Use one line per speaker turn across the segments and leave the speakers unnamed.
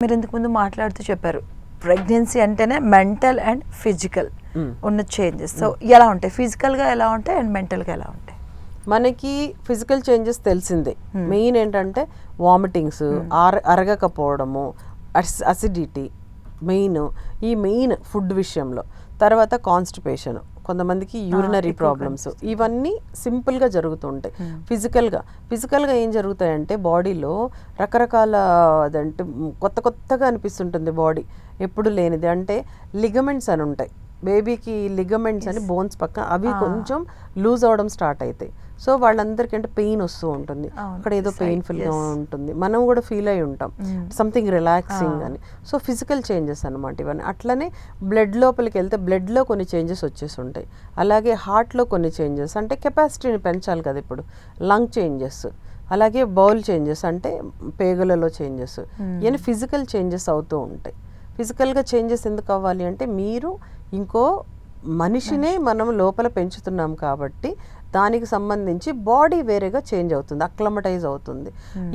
మీరు ఇంతకు ముందు మాట్లాడుతూ చెప్పారు ప్రెగ్నెన్సీ అంటేనే మెంటల్ అండ్ ఫిజికల్ ఉన్న చేంజెస్. సో ఎలా ఉంటాయి, ఫిజికల్గా ఎలా ఉంటాయి అండ్ మెంటల్గా ఎలా ఉంటాయి?
మనకి ఫిజికల్ చేంజెస్ తెలిసిందే. మెయిన్ ఏంటంటే వామిటింగ్స్, అరగకపోవడము, అసిడిటీ మెయిన్ ఫుడ్ విషయంలో. తర్వాత కాన్స్టిపేషన్, కొంతమందికి యూరినరీ ప్రాబ్లమ్స్, ఇవన్నీ సింపుల్గా జరుగుతుంటాయి. ఫిజికల్గా ఏం జరుగుతాయంటే బాడీలో రకరకాల అదంటే కొత్తగా అనిపిస్తుంటుంది బాడీ, ఎప్పుడు లేనిది. అంటే లిగమెంట్స్ అని ఉంటాయి బేబీకి, లిగమెంట్స్ అని బోన్స్ పక్కన అవి కొంచెం లూజ్ అవడం స్టార్ట్ అవుతాయి. సో వాళ్ళందరికీ అంటే పెయిన్ వస్తూ ఉంటుంది, అక్కడ ఏదో పెయిన్ఫుల్గా ఉంటుంది, మనం కూడా ఫీల్ అయి ఉంటాం సంథింగ్ రిలాక్సింగ్ అని. సో ఫిజికల్ చేంజెస్ అనమాట ఇవన్నీ. అట్లనే బ్లడ్ లోపలికి వెళ్తే బ్లడ్లో కొన్ని చేంజెస్ వచ్చేసి ఉంటాయి. అలాగే హార్ట్లో కొన్ని చేంజెస్, అంటే కెపాసిటీని పెంచాలి కదా ఇప్పుడు, లంగ్ చేంజెస్. అలాగే బౌల్ చేంజెస్, అంటే పేగులలో చేంజెస్. ఇవన్నీ ఫిజికల్ చేంజెస్ అవుతూ ఉంటాయి. ఫిజికల్గా చేంజెస్ ఎందుకు అవ్వాలి అంటే, మీరు ఇంకో మనిషినే మనం లోపల పెంచుతున్నాం కాబట్టి దానికి సంబంధించి బాడీ వేరేగా చేంజ్ అవుతుంది, అక్లమటైజ్ అవుతుంది.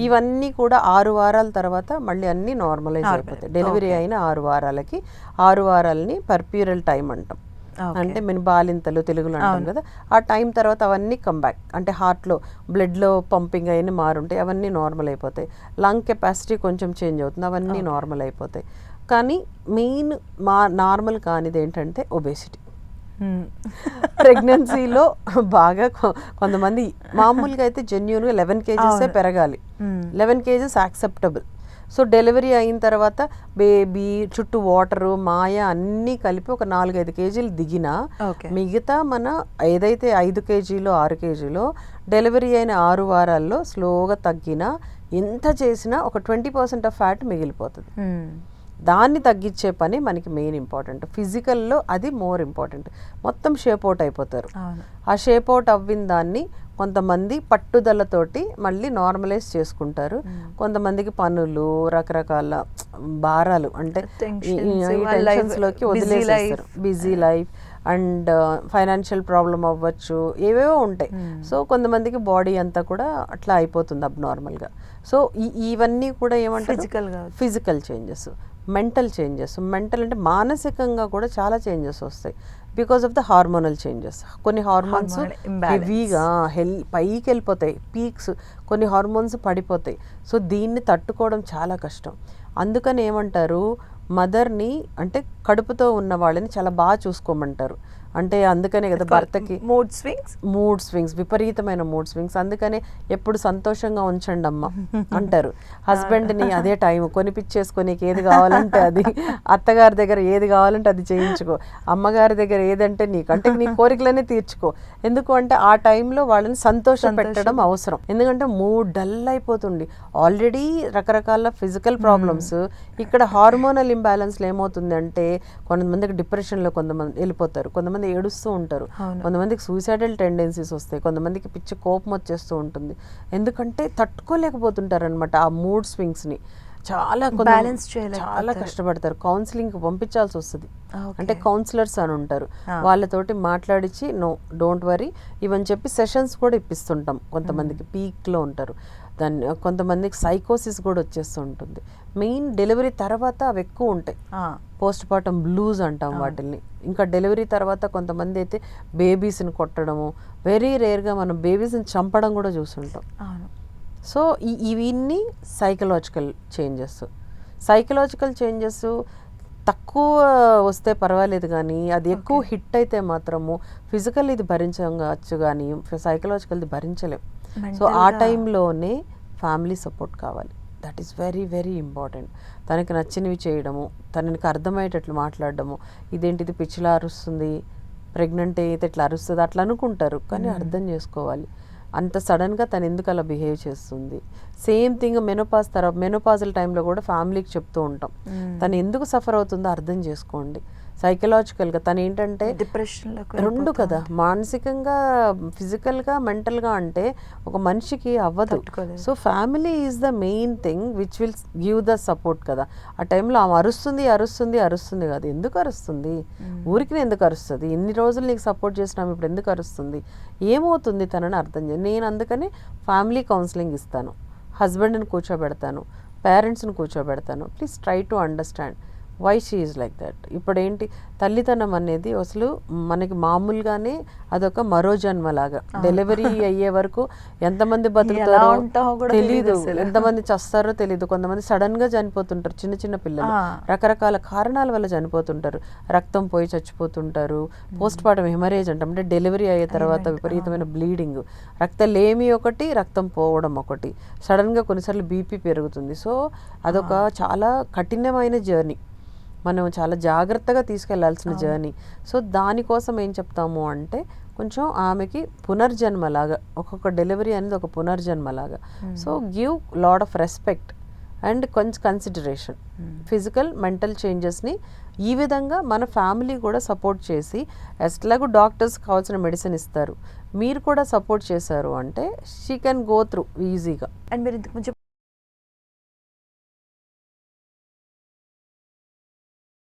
ఇవన్నీ కూడా 6 వారాల తర్వాత మళ్ళీ అన్నీ నార్మలైజ్ అయిపోతాయి. డెలివరీ అయిన 6 వారాలకి, 6 వారాలని పర్ప్యూరల్ టైం అంటాం. అంటే బాలింతలు తెలుగులో అంటాం కదా, ఆ టైం తర్వాత అవన్నీ కంబ్యాక్. అంటే హార్ట్లో బ్లడ్లో పంపింగ్ అవన్నీ మారుంటాయి, అవన్నీ నార్మల్ అయిపోతాయి. లంగ్ కెపాసిటీ కొంచెం చేంజ్ అవుతుంది, అవన్నీ నార్మల్ అయిపోతాయి. కానీ మెయిన్ నార్మల్ కానిది ఏంటంటే ఒబేసిటీ. ప్రెగ్నెన్సీలో బాగా కొంతమంది మామూలుగా అయితే జెన్యూన్గా 11 kgs పెరగాలి, 11 kgs యాక్సెప్టబుల్. సో డెలివరీ అయిన తర్వాత బేబీ చుట్టూ వాటరు మాయ అన్నీ కలిపి ఒక 4-5 kgs దిగినా, మిగతా మన ఏదైతే 5 kgs 6 kgs డెలివరీ అయిన 6 వారాల్లో స్లోగా తగ్గినా, ఎంత చేసినా ఒక 20% ఆఫ్ ఫ్యాట్ మిగిలిపోతుంది. దాన్ని తగ్గించే పని మనకి మెయిన్ ఇంపార్టెంట్. ఫిజికల్లో అది మోర్ ఇంపార్టెంట్. మొత్తం షేప్ అవుట్ అయిపోతారు. ఆ షేప్ అవుట్ అవ్విన దాన్ని కొంతమంది పట్టుదలతోటి మళ్ళీ నార్మలైజ్ చేసుకుంటారు. కొంతమందికి పనులు, రకరకాల భారాలు, అంటే టెన్షన్స్లోకి వదిలేసేస్తారు. Busy life and financial problem అవ్వచ్చు, ఏవేవో ఉంటాయి. సో కొంతమందికి బాడీ అంతా కూడా అట్లా అయిపోతుంది అబ్నార్మల్గా. సో ఇవన్నీ కూడా ఏమంటారు physical changes. Mental changes, mental అంటే మానసికంగా కూడా చాలా చేంజెస్ వస్తాయి because of the hormonal changes. కొన్ని హార్మోన్స్ హెవీగా పైకి వెళ్ళిపోతాయి, పీక్స్, కొన్ని హార్మోన్స్ పడిపోతాయి. సో దీన్ని తట్టుకోవడం చాలా కష్టం. అందుకని ఏమంటారు, మదర్ని అంటే కడుపుతో ఉన్న వాళ్ళని చాలా బాగా చూసుకోమంటారు. అంటే అందుకనే కదా భర్తకి మూడ్ స్వింగ్స్, విపరీతమైన మూడ్ స్వింగ్స్. అందుకనే ఎప్పుడు సంతోషంగా ఉంచండి అమ్మ అంటారు. హస్బెండ్ని అదే టైం కొనిపించేసుకొని ఏది కావాలంటే అది, అత్తగారి దగ్గర ఏది కావాలంటే అది చేయించుకో, అమ్మగారి దగ్గర ఏదంటే అంటే నీ కోరికలనే తీర్చుకో. ఎందుకు అంటే ఆ టైంలో వాళ్ళని సంతోషం పెట్టడం అవసరం. ఎందుకంటే మూడ్ డల్ అయిపోతుంది, ఆల్రెడీ రకరకాల ఫిజికల్ ప్రాబ్లమ్స్. ఇక్కడ హార్మోనల్ ఇంబ్యాలెన్స్లో ఏమవుతుంది అంటే, కొంతమందికి డిప్రెషన్లో కొంతమంది వెళ్ళిపోతారు, కొంతమంది ఏడుస్తూ ఉంటారు, కొంతమందికి సూసైడల్ టెండెన్సీస్ వస్తాయి, కొంతమందికి పిచ్చి కోపం వచ్చేస్తూ ఉంటుంది. ఎందుకంటే తట్టుకోలేకపోతుంటారు అనమాట ఆ మూడ్ స్వింగ్స్ని. చాలా కష్టపడతారు. కౌన్సిలింగ్కి పంపించాల్సి వస్తుంది. అంటే కౌన్సిలర్స్ అని ఉంటారు, వాళ్ళతోటి మాట్లాడించి డోంట్ వరీ ఇవని చెప్పి సెషన్స్ కూడా ఇప్పిస్తుంటాం. కొంతమందికి పీక్లో ఉంటారు, దాన్ని కొంతమందికి సైకోసిస్ కూడా వచ్చేస్తూ ఉంటుంది. మెయిన్ డెలివరీ తర్వాత అవి ఎక్కువ ఉంటాయి, పోస్ట్ పార్టం బ్లూస్ అంటాం వాటిని. ఇంకా డెలివరీ తర్వాత కొంతమంది అయితే బేబీస్ని కొట్టడము, వెరీ రేర్గా మనం బేబీస్ని చంపడం కూడా చూస్తుంటాం. సో ఇవన్నీ సైకలాజికల్ చేంజెస్ తక్కువ వస్తే పర్వాలేదు, కానీ అది ఎక్కువ హిట్ అయితే మాత్రము ఫిజికల్ ఇది భరించవచ్చు కానీ సైకలాజికల్ది భరించలేం. సో ఆ టైంలోనే ఫ్యామిలీ సపోర్ట్ కావాలి. That is very very important. తనకి నచ్చినవి చేయడము, తనకి అర్థమయ్యేటట్లు మాట్లాడడము. ఇదేంటిది పిచ్చిలా అరుస్తుంది, ప్రెగ్నెంట్ అయితే ఇట్లా అరుస్తుంది అట్లా అనుకుంటారు, కానీ అర్థం చేసుకోవాలి అంత సడన్గా తను ఎందుకు అలా బిహేవ్ చేస్తుంది. సేమ్ థింగ్ మెనోపాజల్ టైంలో కూడా ఫ్యామిలీకి చెప్తూ ఉంటాం, తను ఎందుకు సఫర్ అవుతుందో అర్థం చేసుకోండి. సైకలాజికల్గా తను ఏంటంటే డిప్రెషన్లో రెండు కదా, మానసికంగా, ఫిజికల్గా, మెంటల్గా అంటే ఒక మనిషికి అవ్వదు. So family is the main thing which will give the support కదా. ఆ టైంలో ఆమె అరుస్తుంది కాదు, ఎందుకు అరుస్తుంది, ఊరికి ఎందుకు అరుస్తుంది, ఇన్ని రోజులు నీకు సపోర్ట్ చేసినాము ఇప్పుడు ఎందుకు అరుస్తుంది, ఏమవుతుంది తనని అర్థం చేయాలి. నేను అందుకని ఫ్యామిలీ కౌన్సిలింగ్ ఇస్తాను, హస్బెండ్ని కూర్చోబెడతాను, పేరెంట్స్ని కూర్చోబెడతాను, please try to understand why she is like that. ఇప్పుడు ఏంటి, తల్లితనం అనేది అసలు మనకి మామూలుగానే అదొక మరో జన్మలాగా. డెలివరీ అయ్యే వరకు ఎంతమంది బతుకుతారో తెలీదు, ఎంతమంది చస్తారో తెలీదు. కొంతమంది సడన్ గా చనిపోతుంటారు, చిన్న చిన్న పిల్లలు రకరకాల కారణాల వల్ల చనిపోతుంటారు. రక్తం పోయి చచ్చిపోతుంటారు, పోస్ట్ మార్టం హెమరేజ్ అంటాం, అంటే డెలివరీ అయ్యే తర్వాత విపరీతమైన బ్లీడింగ్, రక్తలేమి ఒకటి, రక్తం పోవడం ఒకటి, సడన్ గా కొన్నిసార్లు బీపీ పెరుగుతుంది. సో అదొక చాలా కఠినమైన జర్నీ, మనం చాలా జాగ్రత్తగా తీసుకెళ్లాల్సిన జర్నీ. సో దానికోసం ఏం చెప్తాము అంటే కొంచెం ఆమెకి పునర్జన్మలాగా, ఒక్కొక్క డెలివరీ అనేది ఒక పునర్జన్మలాగా. So give lot of respect and కొంచెం కన్సిడరేషన్. ఫిజికల్ మెంటల్ చేంజెస్ని ఈ విధంగా మన ఫ్యామిలీ కూడా సపోర్ట్ చేసి, ఎట్లాగూ డాక్టర్స్ కావాల్సిన మెడిసిన్ ఇస్తారు, మీరు కూడా సపోర్ట్ చేశారు అంటే షీ కెన్ గో త్రూ ఈజీగా.
అండ్ మీరు ఇంతకు ముందు